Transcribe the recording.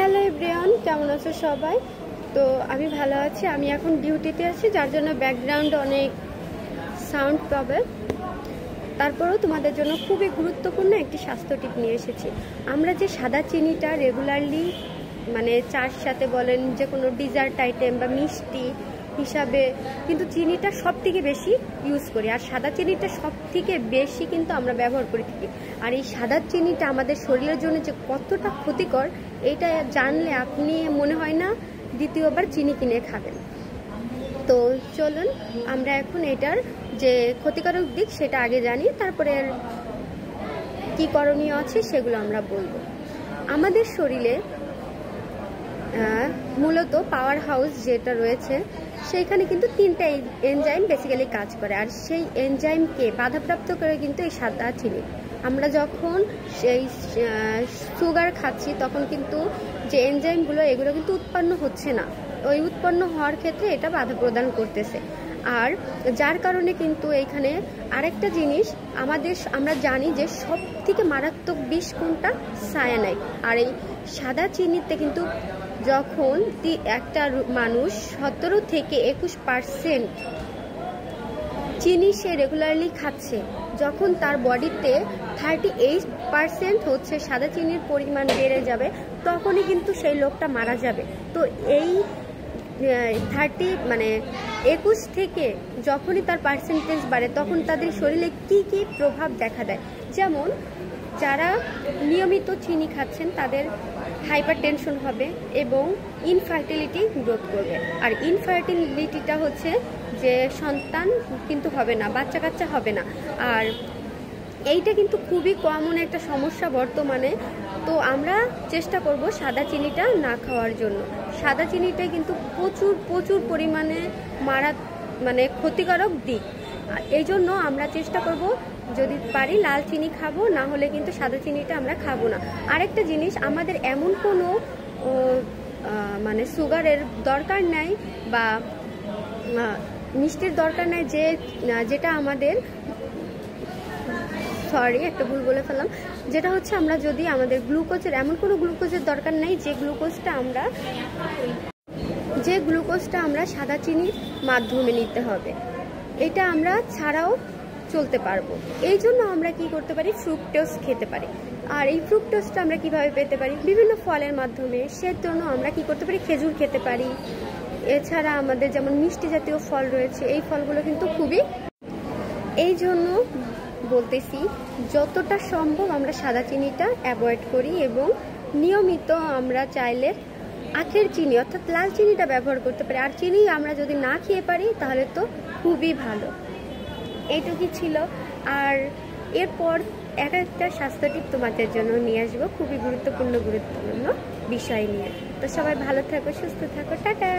Hello everyone, কেমন আছো সবাই? তো আমি ভালো আছি। আমি এখন ডিউটিতে আছি, যার জন্য ব্যাকগ্রাউন্ডে অনেক সাউন্ড পাবে। তারপরেও তোমাদের জন্য খুবই গুরুত্বপূর্ণ একটি স্বাস্থ্য টিপ নিয়ে এসেছি। আমরা যে সাদা চিনিটা রেগুলারলি মানে চার সাথে বলেন, যে কোনো ডিজার্ট আইটেম বা মিষ্টি হিসাবে কিন্তু চিনিটা সব থেকে বেশি ইউজ করি, আর সাদা চিনিটা সব থেকে বেশি কিন্তু আমরা ব্যবহার করে থাকি। আর এই সাদা চিনিটা আমাদের শরীরের জন্য যে কতটা ক্ষতিকর, এটা জানলে আপনি মনে হয় না দ্বিতীয়বার চিনি কিনে খাবেন। তো চলুন আমরা এখন এটার যে ক্ষতিকারক দিক সেটা আগে জানি, তারপরে কি করণীয় আছে সেগুলো আমরা বলবো। আমাদের শরীরে মূলত পাওয়ার হাউস যেটা রয়েছে সেইখানে কিন্তু তিনটা এনজাইম বেসিক্যালি কাজ করে, আর সেই এনজাইমকে বাধাপ্রাপ্ত করে কিন্তু এই সাদা চিনি। আমরা যখন সেই সুগার খাচ্ছি তখন কিন্তু যে এনজাইমগুলো এগুলো কিন্তু উৎপন্ন হচ্ছে না, ওই উৎপন্ন হওয়ার ক্ষেত্রে এটা বাধা প্রদান করতেছে। আর যার কারণে কিন্তু এইখানে আরেকটা জিনিস আমরা জানি যে সব থেকে মারাত্মক বিষ কোনটা? সায়ানাইড। আর এই সাদা চিনিতে কিন্তু যখন একটা মানুষ 17 থেকে 21% চিনি সে রেগুলারলি খাচ্ছে, যখন তার বডিতে 38% হচ্ছে সাদা চিনির পরিমাণ বেড়ে যাবে, তখনই কিন্তু সেই লোকটা মারা যাবে। তো এই 21 থেকে যখনই তার পার্সেন্টেজ বাড়ে তখন তাদের শরীরে কি কি প্রভাব দেখা দেয়। যেমন যারা নিয়মিত চিনি খাচ্ছেন তাদের হাইপার টেনশন হবে এবং ইনফার্টিলিটি গ্রোথ করবে। আর ইনফার্টিলিটিটা হচ্ছে যে সন্তান কিন্তু হবে না, বাচ্চা কাচ্চা হবে না। আর এইটা কিন্তু খুবই কমন একটা সমস্যা বর্তমানে। তো আমরা চেষ্টা করব সাদা চিনিটা না খাওয়ার জন্য। সাদা চিনিটা কিন্তু প্রচুর পরিমাণে ক্ষতিকারক দিক। এই জন্য আমরা চেষ্টা করব যদি পারি লাল চিনি খাবো, না হলে কিন্তু সাদা চিনিটা আমরা খাবো না। আরেকটা জিনিস, আমাদের এমন কোনো সুগারের দরকার নাই বা মিষ্টির দরকার নাই যেটা আমাদের একটা ভুল বলে ফেললাম, যেটা হচ্ছে আমরা যদি আমাদের এমন কোনো গ্লুকোজের দরকার নাই যে গ্লুকোজটা আমরা সাদা চিনির মাধ্যমে নিতে হবে। এটা আমরা ছাড়াও চলতে পারবো। এই জন্য আমরা কি করতে পারি? ফ্রুক্টোজ খেতে পারি। আর এই ফ্রুক্টোজটা আমরা কিভাবে পেতে পারি? বিভিন্ন ফলের মাধ্যমে। সেজন্য আমরা কি করতে পারি? খেজুর খেতে পারি। এছাড়া আমাদের যেমন মিষ্টি জাতীয় ফল রয়েছে, এই ফলগুলো কিন্তু এই জন্য বলতেছি যতটা সম্ভব আমরা সাদা চিনিটা অ্যাভয়েড করি এবং নিয়মিত আমরা চাইলে আখের চিনি অর্থাৎ লাল চিনিটা ব্যবহার করতে পারি। আর চিনি আমরা যদি না খেয়ে পারি তাহলে তো খুবই ভালো। এইটুকুই ছিল। আর এরপর একটা স্বাস্থ্য টিপ তোমাদের জন্য নিয়ে আসবো, খুবই গুরুত্বপূর্ণ বিষয় নিয়ে। তো সবাই ভালো থাকো, সুস্থ থাকো, টাটা।